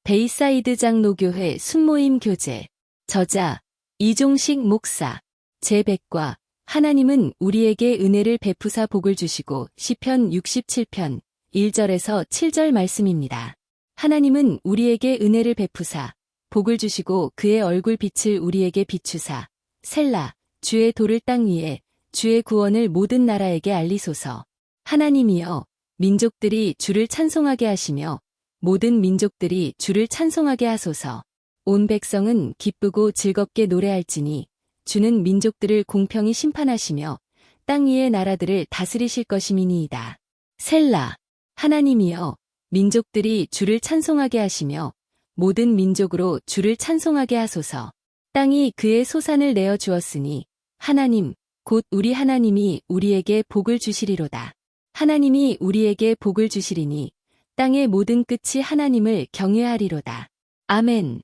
베이사이드 장로교회 순모임 교재. 저자 이종식 목사. 제100과 하나님은 우리에게 은혜를 베푸사 복을 주시고 시편 67편 1절에서 7절 말씀입니다. 하나님은 우리에게 은혜를 베푸사 복을 주시고 그의 얼굴 빛을 우리에게 비추사 셀라 주의 도를 땅 위에 주의 구원을 모든 나라에게 알리소서. 하나님이여 민족들이 주를 찬송하게 하시며 모든 민족들이 주를 찬송하게 하소서. 온 백성은 기쁘고 즐겁게 노래할지니 주는 민족들을 공평히 심판하시며 땅 위의 나라들을 다스리실 것임이니이다. 셀라. 하나님이여 민족들이 주를 찬송하게 하시며 모든 민족으로 주를 찬송하게 하소서. 땅이 그의 소산을 내어 주었으니 하나님 곧 우리 하나님이 우리에게 복을 주시리로다. 하나님이 우리에게 복을 주시리니 땅의 모든 끝이 하나님을 경외하리로다. 아멘.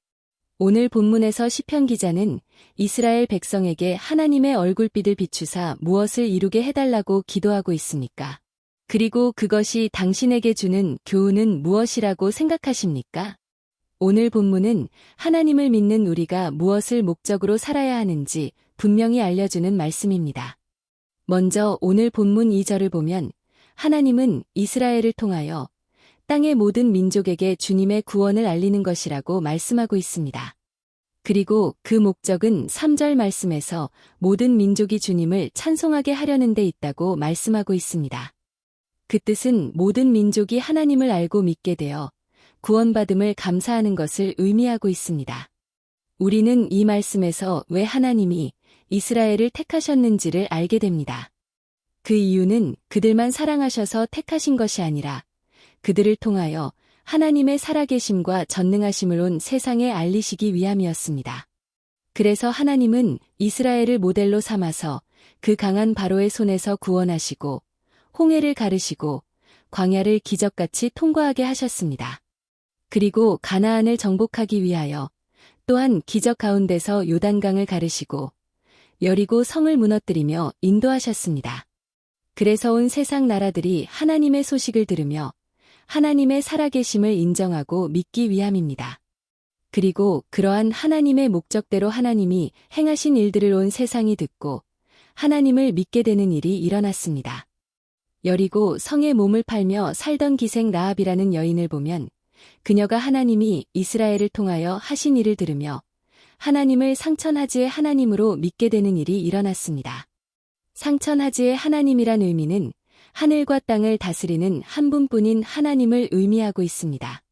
오늘 본문에서 시편 기자는 이스라엘 백성에게 하나님의 얼굴빛을 비추사 무엇을 이루게 해달라고 기도하고 있습니까? 그리고 그것이 당신에게 주는 교훈은 무엇이라고 생각하십니까? 오늘 본문은 하나님을 믿는 우리가 무엇을 목적으로 살아야 하는지 분명히 알려주는 말씀입니다. 먼저 오늘 본문 2절을 보면 하나님은 이스라엘을 통하여 땅의 모든 민족에게 주님의 구원을 알리는 것이라고 말씀하고 있습니다. 그리고 그 목적은 3절 말씀에서 모든 민족이 주님을 찬송하게 하려는 데 있다고 말씀하고 있습니다. 그 뜻은 모든 민족이 하나님을 알고 믿게 되어 구원받음을 감사하는 것을 의미하고 있습니다. 우리는 이 말씀에서 왜 하나님이 이스라엘을 택하셨는지를 알게 됩니다. 그 이유는 그들만 사랑하셔서 택하신 것이 아니라 그들을 통하여 하나님의 살아계심과 전능하심을 온 세상에 알리시기 위함이었습니다. 그래서 하나님은 이스라엘을 모델로 삼아서 그 강한 바로의 손에서 구원하시고 홍해를 가르시고 광야를 기적같이 통과하게 하셨습니다. 그리고 가나안을 정복하기 위하여 또한 기적 가운데서 요단강을 가르시고 여리고 성을 무너뜨리며 인도하셨습니다. 그래서 온 세상 나라들이 하나님의 소식을 들으며 하나님의 살아계심을 인정하고 믿기 위함입니다. 그리고 그러한 하나님의 목적대로 하나님이 행하신 일들을 온 세상이 듣고 하나님을 믿게 되는 일이 일어났습니다. 여리고 성에 몸을 팔며 살던 기생 라합이라는 여인을 보면 그녀가 하나님이 이스라엘을 통하여 하신 일을 들으며 하나님을 상천하지의 하나님으로 믿게 되는 일이 일어났습니다. 상천하지의 하나님이란 의미는 하늘과 땅을 다스리는 한 분뿐인 하나님을 의미하고 있습니다.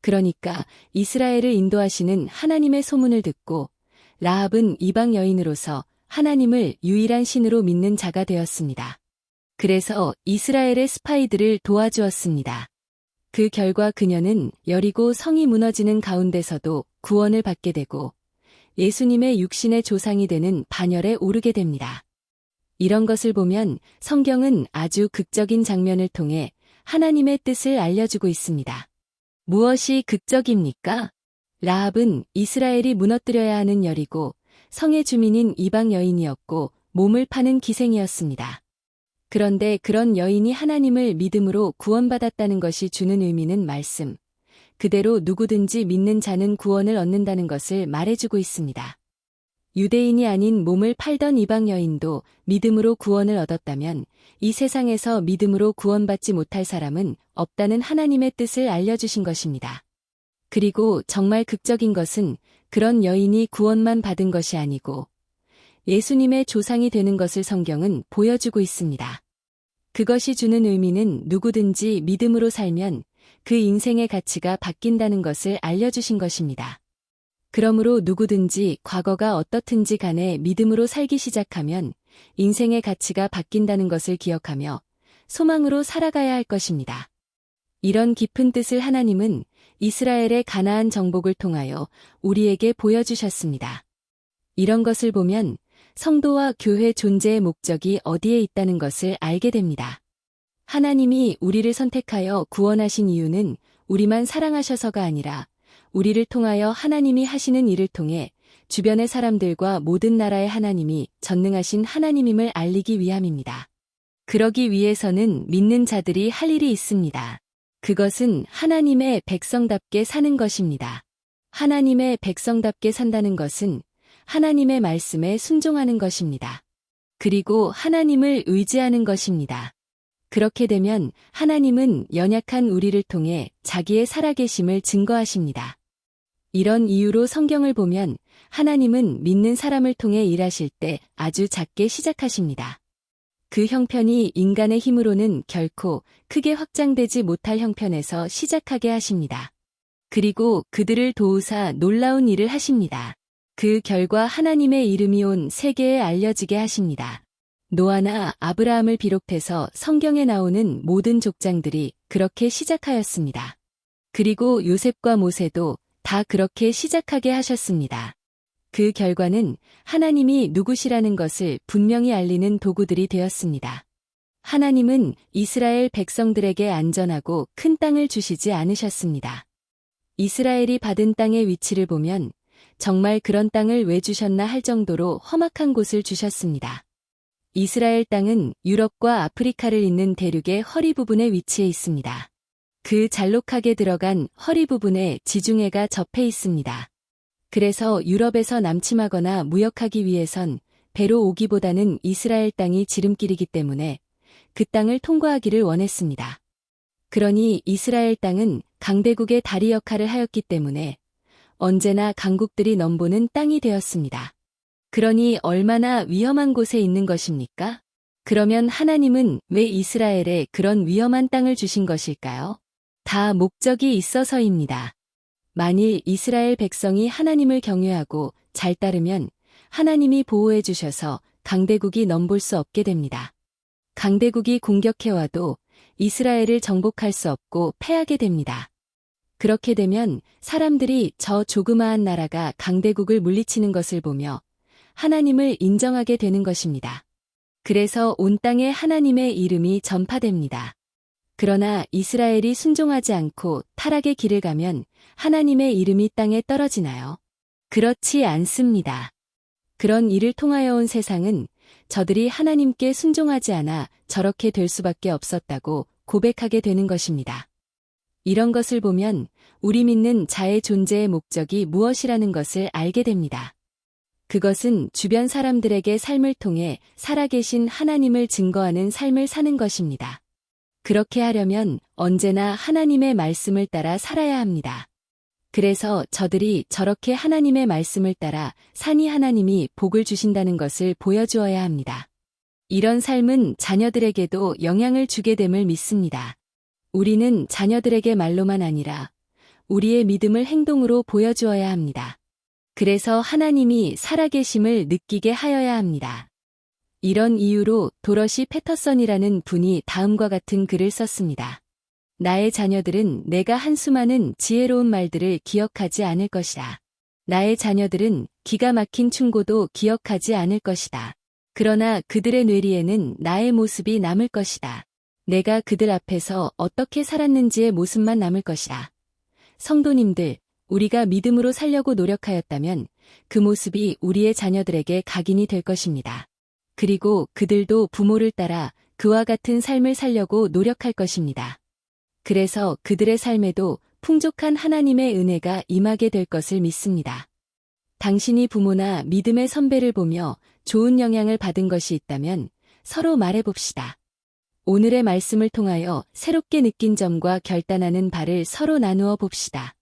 그러니까 이스라엘을 인도하시는 하나님의 소문을 듣고 라합은 이방 여인으로서 하나님을 유일한 신으로 믿는 자가 되었습니다. 그래서 이스라엘의 스파이들을 도와주었습니다. 그 결과 그녀는 여리고 성이 무너지는 가운데서도 구원을 받게 되고 예수님의 육신의 조상이 되는 반열에 오르게 됩니다. 이런 것을 보면 성경은 아주 극적인 장면을 통해 하나님의 뜻을 알려주고 있습니다. 무엇이 극적입니까? 라합은 이스라엘이 무너뜨려야 하는 여리고 성의 주민인 이방 여인이었고 몸을 파는 기생이었습니다. 그런데 그런 여인이 하나님을 믿음으로 구원받았다는 것이 주는 의미는 말씀 그대로 누구든지 믿는 자는 구원을 얻는다는 것을 말해주고 있습니다. 유대인이 아닌 몸을 팔던 이방 여인도 믿음으로 구원을 얻었다면 이 세상에서 믿음으로 구원받지 못할 사람은 없다는 하나님의 뜻을 알려주신 것입니다. 그리고 정말 극적인 것은 그런 여인이 구원만 받은 것이 아니고 예수님의 조상이 되는 것을 성경은 보여주고 있습니다. 그것이 주는 의미는 누구든지 믿음으로 살면 그 인생의 가치가 바뀐다는 것을 알려주신 것입니다. 그러므로 누구든지 과거가 어떻든지 간에 믿음으로 살기 시작하면 인생의 가치가 바뀐다는 것을 기억하며 소망으로 살아가야 할 것입니다. 이런 깊은 뜻을 하나님은 이스라엘의 가나안 정복을 통하여 우리에게 보여주셨습니다. 이런 것을 보면 성도와 교회 존재의 목적이 어디에 있다는 것을 알게 됩니다. 하나님이 우리를 선택하여 구원하신 이유는 우리만 사랑하셔서가 아니라 우리를 통하여 하나님이 하시는 일을 통해 주변의 사람들과 모든 나라의 하나님이 전능하신 하나님임을 알리기 위함입니다. 그러기 위해서는 믿는 자들이 할 일이 있습니다. 그것은 하나님의 백성답게 사는 것입니다. 하나님의 백성답게 산다는 것은 하나님의 말씀에 순종하는 것입니다. 그리고 하나님을 의지하는 것입니다. 그렇게 되면 하나님은 연약한 우리를 통해 자기의 살아계심을 증거하십니다. 이런 이유로 성경을 보면 하나님은 믿는 사람을 통해 일하실 때 아주 작게 시작하십니다. 그 형편이 인간의 힘으로는 결코 크게 확장되지 못할 형편에서 시작하게 하십니다. 그리고 그들을 도우사 놀라운 일을 하십니다. 그 결과 하나님의 이름이 온 세계에 알려지게 하십니다. 노아나 아브라함을 비롯해서 성경에 나오는 모든 족장들이 그렇게 시작하였습니다. 그리고 요셉과 모세도 다 그렇게 시작하게 하셨습니다. 그 결과는 하나님이 누구시라는 것을 분명히 알리는 도구들이 되었습니다. 하나님은 이스라엘 백성들에게 안전하고 큰 땅을 주시지 않으셨습니다. 이스라엘이 받은 땅의 위치를 보면 정말 그런 땅을 왜 주셨나 할 정도로 험악한 곳을 주셨습니다. 이스라엘 땅은 유럽과 아프리카를 잇는 대륙의 허리 부분에 위치해 있습니다. 그 잘록하게 들어간 허리 부분에 지중해가 접해 있습니다. 그래서 유럽에서 남침하거나 무역하기 위해선 배로 오기보다는 이스라엘 땅이 지름길이기 때문에 그 땅을 통과하기를 원했습니다. 그러니 이스라엘 땅은 강대국의 다리 역할을 하였기 때문에 언제나 강국들이 넘보는 땅이 되었습니다. 그러니 얼마나 위험한 곳에 있는 것입니까? 그러면 하나님은 왜 이스라엘에 그런 위험한 땅을 주신 것일까요? 다 목적이 있어서입니다. 만일 이스라엘 백성이 하나님을 경외하고 잘 따르면 하나님이 보호해 주셔서 강대국이 넘볼 수 없게 됩니다. 강대국이 공격해와도 이스라엘을 정복할 수 없고 패하게 됩니다. 그렇게 되면 사람들이 저 조그마한 나라가 강대국을 물리치는 것을 보며 하나님을 인정하게 되는 것입니다. 그래서 온 땅에 하나님의 이름이 전파됩니다. 그러나 이스라엘이 순종하지 않고 타락의 길을 가면 하나님의 이름이 땅에 떨어지나요? 그렇지 않습니다. 그런 일을 통하여 온 세상은 저들이 하나님께 순종하지 않아 저렇게 될 수밖에 없었다고 고백하게 되는 것입니다. 이런 것을 보면 우리 믿는 자의 존재의 목적이 무엇이라는 것을 알게 됩니다. 그것은 주변 사람들에게 삶을 통해 살아계신 하나님을 증거하는 삶을 사는 것입니다. 그렇게 하려면 언제나 하나님의 말씀을 따라 살아야 합니다. 그래서 저들이 저렇게 하나님의 말씀을 따라 사니 하나님이 복을 주신다는 것을 보여주어야 합니다. 이런 삶은 자녀들에게도 영향을 주게 됨을 믿습니다. 우리는 자녀들에게 말로만 아니라 우리의 믿음을 행동으로 보여주어야 합니다. 그래서 하나님이 살아계심을 느끼게 하여야 합니다. 이런 이유로 도러시 패터선이라는 분이 다음과 같은 글을 썼습니다. 나의 자녀들은 내가 한 수많은 지혜로운 말들을 기억하지 않을 것이다. 나의 자녀들은 기가 막힌 충고도 기억하지 않을 것이다. 그러나 그들의 뇌리에는 나의 모습이 남을 것이다. 내가 그들 앞에서 어떻게 살았는지의 모습만 남을 것이다. 성도님들, 우리가 믿음으로 살려고 노력하였다면 그 모습이 우리의 자녀들에게 각인이 될 것입니다. 그리고 그들도 부모를 따라 그와 같은 삶을 살려고 노력할 것입니다. 그래서 그들의 삶에도 풍족한 하나님의 은혜가 임하게 될 것을 믿습니다. 당신이 부모나 믿음의 선배를 보며 좋은 영향을 받은 것이 있다면 서로 말해봅시다. 오늘의 말씀을 통하여 새롭게 느낀 점과 결단하는 바를 서로 나누어 봅시다.